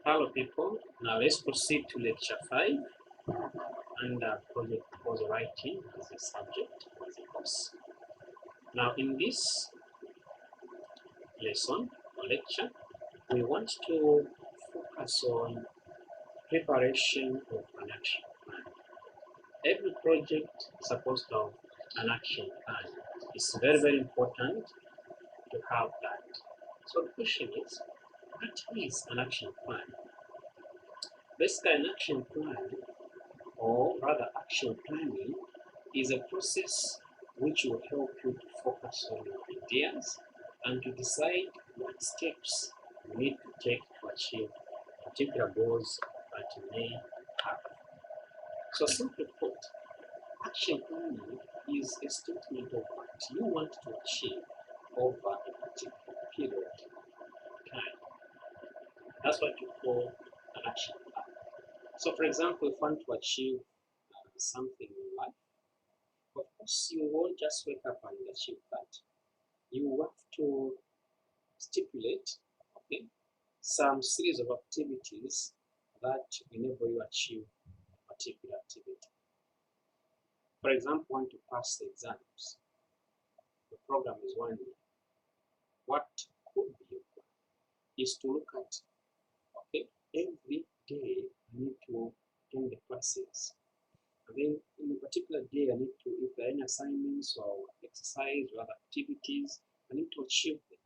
Hello people, now let's proceed to lecture 5 and project proposal writing as a subject, as a course. Now in this lesson or lecture, we want to focus on preparation of an action plan. Every project is supposed to have an action plan. It's very, very important to have that. So the question is, what is an action plan? Basically, an action plan, or rather action planning, is a process which will help you to focus on your ideas and to decide what steps you need to take to achieve particular goals that you may have. So simply put, action planning is a statement of what you want to achieve over a particular period of time. That's what you call an action plan. So for example, if you want to achieve something in life, of course you won't just wake up and achieve that. You have to stipulate, okay, some series of activities that enable you to achieve a particular activity. For example, want to pass the exams. The program is 1 year. What could be your plan is to look at, okay, every day I need to attend the classes. And then in a particular day, I need to, if there are any assignments or exercise or other activities, I need to achieve them.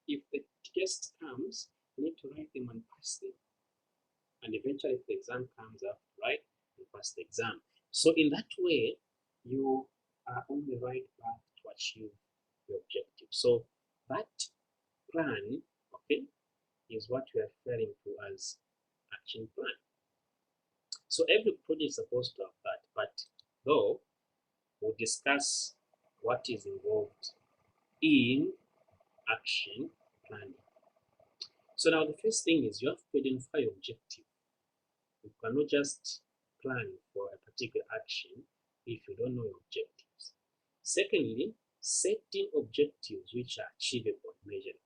If the test comes, I need to write them and pass them. And eventually, if the exam comes, I have to write and pass the exam. So in that way, you are on the right path to achieve your objective. So that plan, okay, is what we are referring to as action plan. So every project is supposed to have that, but though we'll discuss what is involved in action planning. So now the first thing is you have to identify your objective. You cannot just plan for a particular action if you don't know your objectives. Secondly, setting objectives which are achievable and measurable.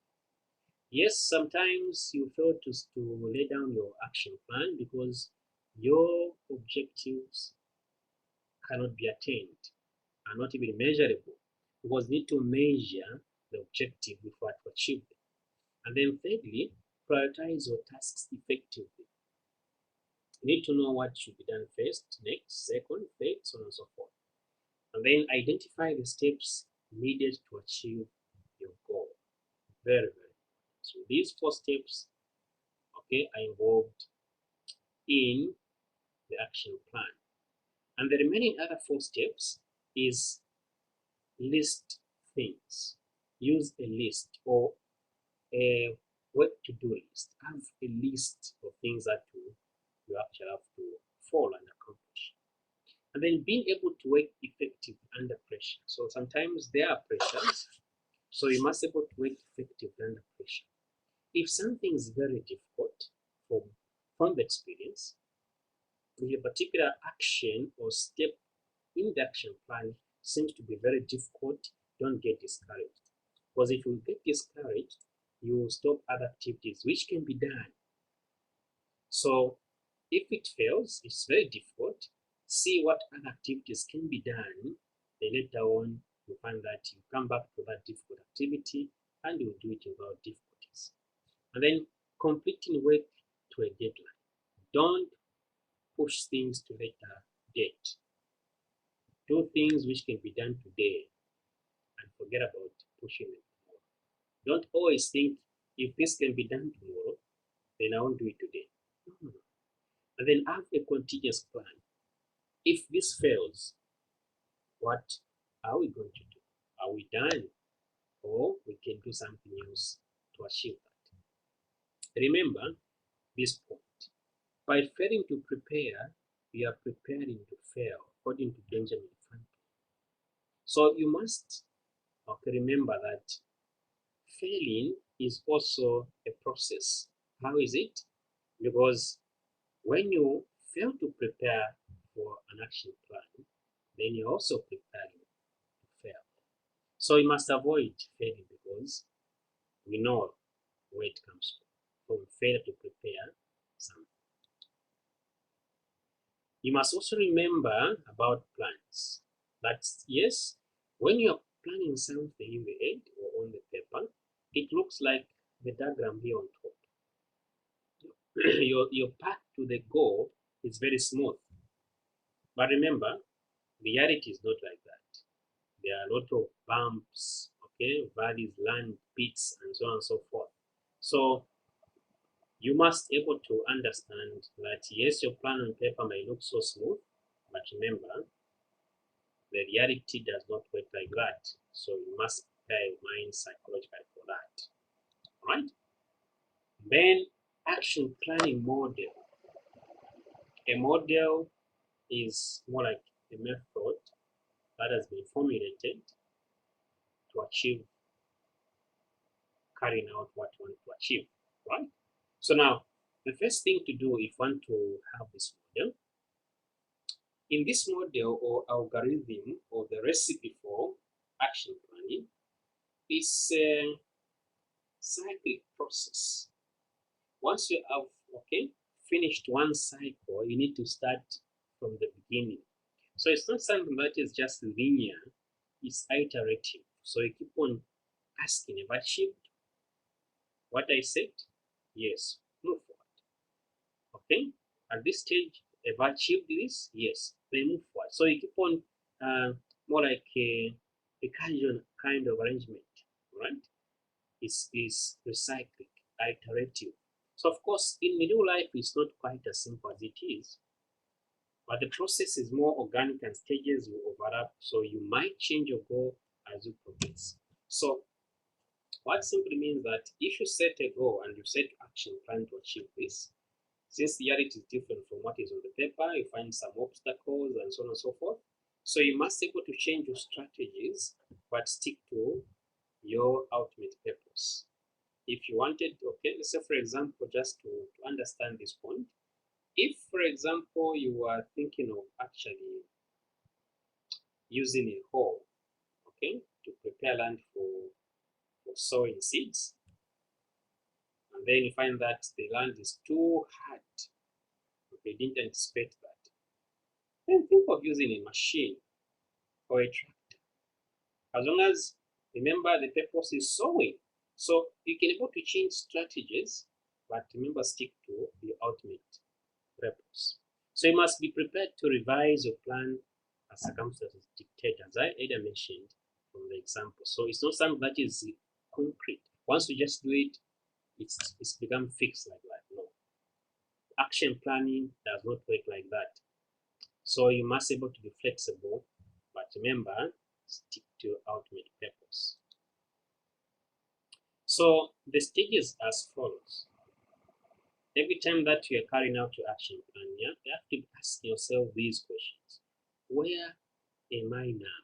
Yes, sometimes you fail to lay down your action plan because your objectives cannot be attained, are not even measurable, because you need to measure the objective before to achieve them. And then thirdly, prioritize your tasks effectively. You need to know what should be done first, next, second, third, so on and so forth. And then identify the steps needed to achieve your goal. Very, very important. So these 4 steps, okay, are involved in the action plan. And the remaining other 4 steps is list things. Use a list or a what to do list. Have a list of things that you actually have to follow and accomplish. And then being able to work effectively under pressure. So sometimes there are pressures, so you must be able to work effectively under pressure. If something is very difficult from the experience, if a particular action or step in the action plan seems to be very difficult, don't get discouraged. Because if you get discouraged, you will stop other activities which can be done. So if it fails, it's very difficult, see what other activities can be done, then later on you find that you come back to that difficult activity and you do it without difficulties. And then completing work to a deadline. Don't push things to later date. Do things which can be done today and forget about pushing them tomorrow. Don't always think, if this can be done tomorrow, then I won't do it today. No. And then have a continuous plan. If this fails, what are we going to do? Are we done? Or we can do something else to achieve that. Remember this point. By failing to prepare, we are preparing to fail, according to Benjamin Franklin. So you must remember that failing is also a process. How is it? Because when you fail to prepare for an action plan, then you're also preparing to fail. So you must avoid failing because we know where it comes from failure to prepare something. You must also remember about plans. That's yes, when you're planning something in the head or on the paper, it looks like the diagram here on top. Your path to the goal is very smooth. But remember, reality is not like that. There are a lot of bumps, okay, valleys, land, pits, and so on and so forth. So you must able to understand that yes, your plan on paper may look so smooth, but remember, the reality does not work like that. So you must prepare your mind psychologically for that. All right? Then action planning model. A model is more like a method that has been formulated to achieve carrying out what you want to achieve, right? So now, the first thing to do if you want to have this model, in this model or algorithm or the recipe for action planning, is a cyclic process. Once you have finished one cycle, you need to start from the beginning. So it's not something that is just linear, it's iterative. So you keep on asking, have I achieved what I said? Yes, move forward. Okay, at this stage, have I achieved this? Yes, then move forward. So you keep on more like a casual kind of arrangement, right? Is recycling, iterative. So of course, in middle life, it's not quite as simple as it is, but the process is more organic and stages will overlap. So you might change your goal as you progress. So what simply means that if you set a goal and you set action plan to achieve this, since the reality is different from what is on the paper, you find some obstacles and so on and so forth. So you must be able to change your strategies, but stick to your ultimate purpose. If you wanted, okay, let's say for example, just to understand this point, if for example you are thinking of actually using a hoe, okay, to prepare land for sowing seeds, and then you find that the land is too hard, okay, didn't anticipate that, then think of using a machine or a tractor. As long as, remember, the purpose is sowing. So you can able to change strategies, but remember, stick to the ultimate purpose. So you must be prepared to revise your plan as circumstances dictate, as I either mentioned from the example. So it's not something that is concrete. Once you just do it, it's become fixed like that. No. Action planning does not work like that. So you must be able to be flexible, but remember, stick to your ultimate purpose. So the stages as follows. Every time that you are carrying out your action plan, you have to ask yourself these questions. Where am I now?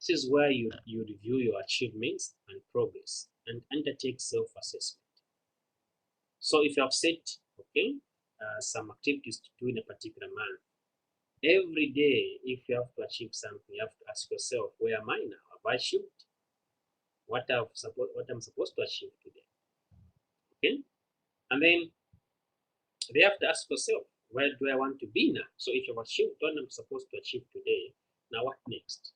This is where you review your achievements and progress and undertake self-assessment. So if you have set, some activities to do in a particular month, every day, if you have to achieve something, you have to ask yourself, where am I now? Have I achieved what I'm supposed to achieve today? Okay? And then they have to ask yourself, where do I want to be now? So if you've achieved what I'm supposed to achieve today, now what next?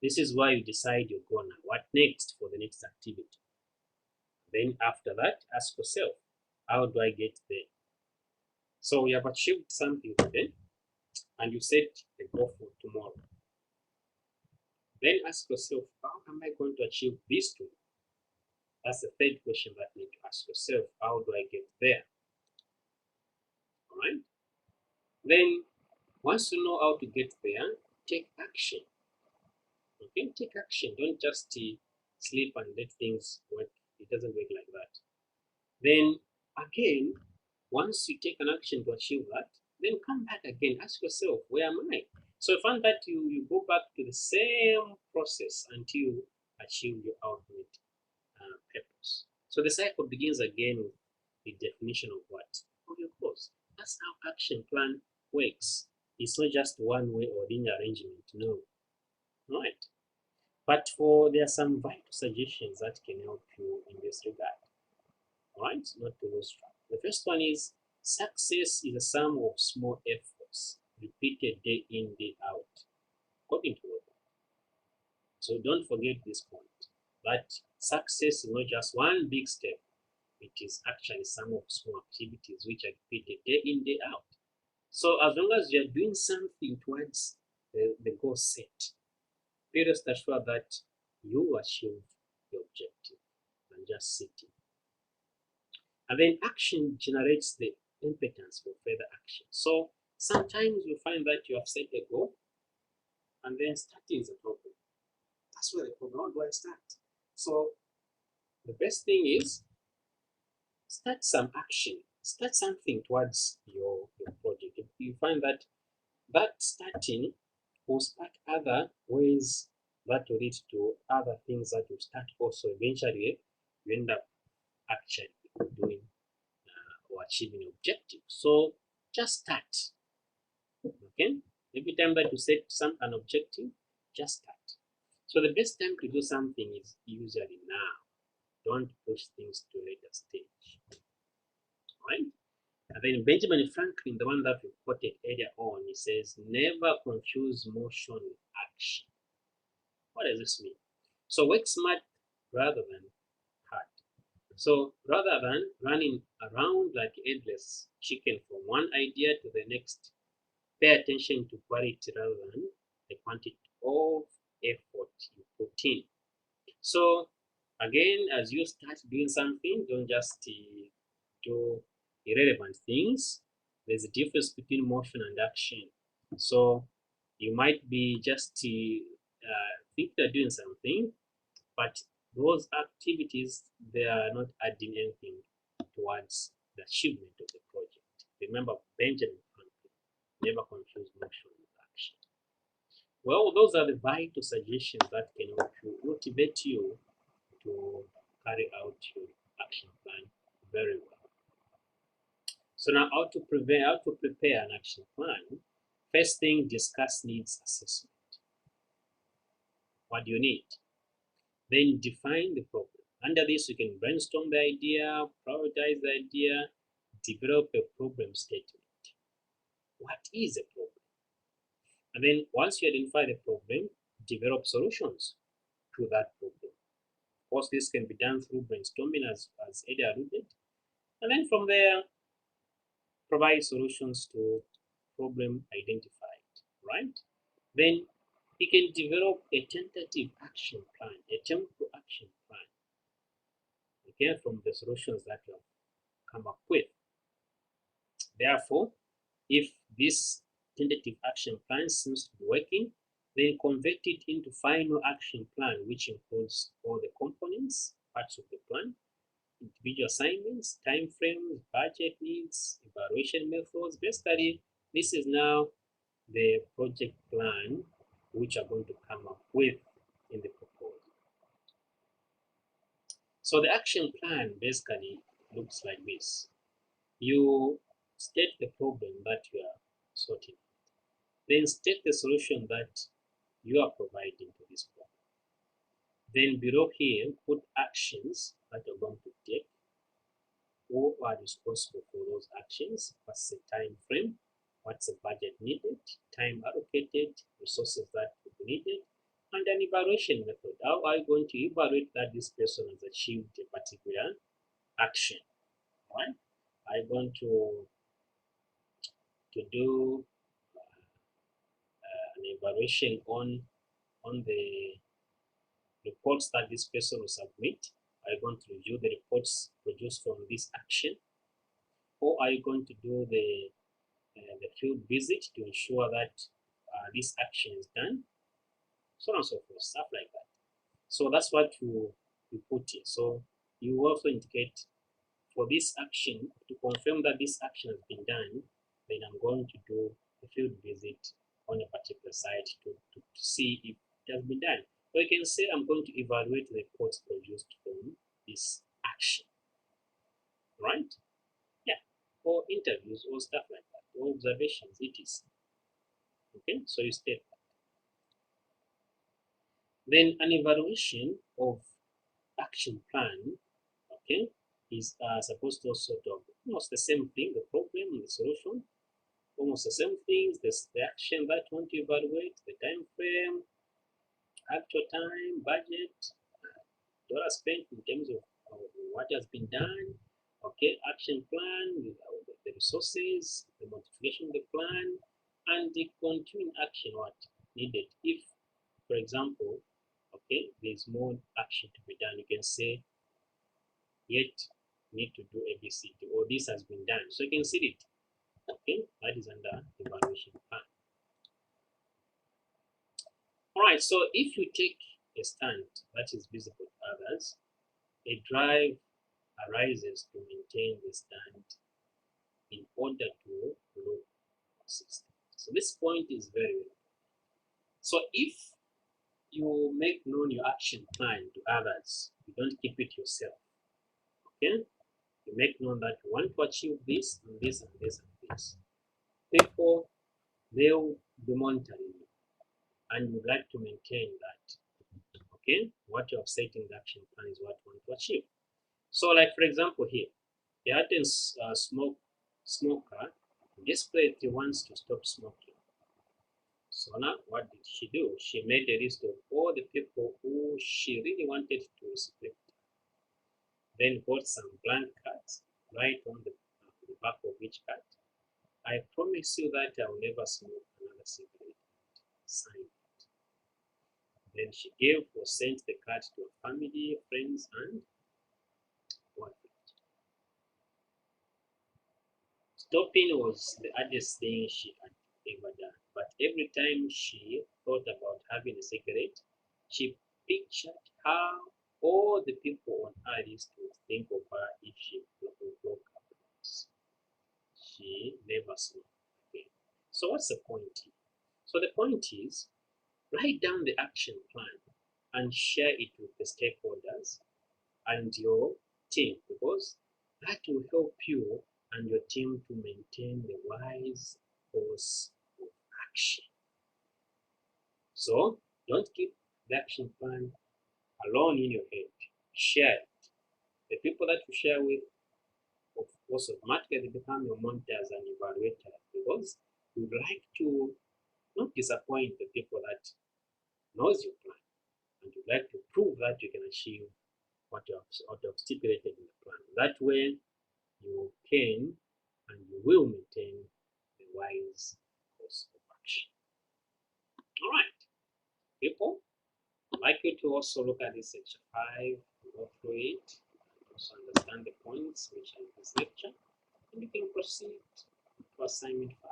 This is why you decide your goal now. What next for the next activity? Then after that, ask yourself, how do I get there? So you have achieved something today and you set a goal for tomorrow. Then ask yourself, how am I going to achieve this tomorrow? That's the third question that you need to ask yourself. How do I get there? All right. Then once you know how to get there, take action. Okay, take action. Don't just sleep and let things work. It doesn't work like that. Then again, once you take an action to achieve that, then come back again. Ask yourself, where am I? So you find that you go back to the same process until you achieve your ultimate purpose. So the cycle begins again with the definition of what? Of your course. That's how action plan works. It's not just one way or linear arrangement. No. Right. But there are some vital suggestions that can help you in this regard. All right, not to lose track. The first one is Success is a sum of small efforts repeated day in, day out, according to Robert. So don't forget this point, that success is not just one big step, it is actually some of small activities which are repeated day in, day out. So as long as you are doing something towards the goal set, be rest assured that you achieve the objective than just sitting. And then action generates the impetus for further action. So sometimes you find that you have set a goal and then starting is a problem. That's where the problem, how do I start? So the best thing is start some action, start something towards your project. If you find that starting will spark other ways that will lead to other things that will start also, eventually you end up actually doing or achieving an objective. So just start. Okay? Every time that you set an objective, just start. So the best time to do something is usually now. Don't push things to a later stage. Right? And then Benjamin Franklin, the one that we quoted earlier on, he says, never confuse motion with action. What does this mean? So work smart rather than hard. So rather than running around like headless chicken from one idea to the next, pay attention to quality rather than the quantity of effort you put in. So again, as you start doing something, don't just do irrelevant things. There's a difference between motion and action. So you might be just think they're doing something, but those activities, they are not adding anything towards the achievement of the project. Remember Benjamin Franklin, never confuse motion with action. Well, those are the vital suggestions that can help you motivate you to carry out your action plan very well. So now how to prepare an action plan. First thing, discuss needs assessment. What do you need? Then define the problem. Under this, you can brainstorm the idea, prioritize the idea, develop a problem statement. What is a problem? And then once you identify the problem, develop solutions to that problem. Of course, this can be done through brainstorming as earlier alluded. And then from there, provide solutions to problem identified, right? Then you can develop a tentative action plan, a temporary action plan, again from the solutions that you have come up with. Therefore, if this tentative action plan seems to be working, then convert it into final action plan, which includes all the components, parts of the plan, individual assignments, time frames, budget needs, evaluation methods. Basically, this is now the project plan which you are going to come up with in the proposal. So the action plan basically looks like this. You state the problem that you are sorting, then state the solution that you are providing to this problem. Then below here, put actions that you're going to take, who are responsible for those actions, what's the time frame, what's the budget needed, time allocated, resources that will be needed, and an evaluation method. How are you going to evaluate that this person has achieved a particular action? Right? Are you going to do an evaluation on the reports that this person will submit? Are you going to review the reports produced from this action? Or are you going to do the field visit to ensure that this action is done? So on and so forth, stuff like that. So that's what you put here. So you also indicate for this action, to confirm that this action has been done, then I'm going to do a field visit on a particular site to see if it has been done. Or you can say I'm going to evaluate the reports produced from this action, right? Yeah, or interviews or stuff like that, or observations, it is. Okay, so you state that. Then an evaluation of action plan, okay, is supposed to also almost the same thing, the problem and the solution, almost the same things, the action that you want to evaluate, the time frame, actual time, budget, dollar spent in terms of what has been done, okay, action plan, the resources, the modification of the plan, and the continuing action what needed. If, for example, okay, there's more action to be done, you can say, yet need to do ABCD, or this has been done. So you can see it. Okay, that is under evaluation plan. All right, so if you take a stand that is visible to others, a drive arises to maintain the stand in order to look consistent. So this point is very important. So if you make known your action plan to others, you don't keep it yourself. Okay? You make known that you want to achieve this and this and this and this. People, they will be monitoring you, and you'd like to maintain that. Okay? What you have set in the action plan is what you want to achieve. So, like for example, here, the ardent smoker desperately wants to stop smoking. So now, what did she do? She made a list of all the people who she really wanted to respect. Then got some blank cards, right on the back of each card. I promise you that I will never smoke another cigarette. Signed it. Then she gave or sent the card to her family, friends, and what? Stopping was the hardest thing she had ever done, but every time she thought about having a cigarette, she pictured how all the people on her list would think of her if she broke up once. She never smoked again. So what's the point here? So the point is, write down the action plan and share it with the stakeholders and your team, because that will help you and your team to maintain the wise course of action. So don't keep the action plan alone in your head. Share it. The people that you share with, of course, automatically become your monitors and evaluators, because you'd like to not disappoint the people that knows your plan, and you'd like to prove that you can achieve what you have stipulated in the plan. That way, you can and you will maintain the wise course of action. All right, people, I'd like you to also look at this section 5, go through it, also understand the points which are in this lecture, and you can proceed to assignment 5.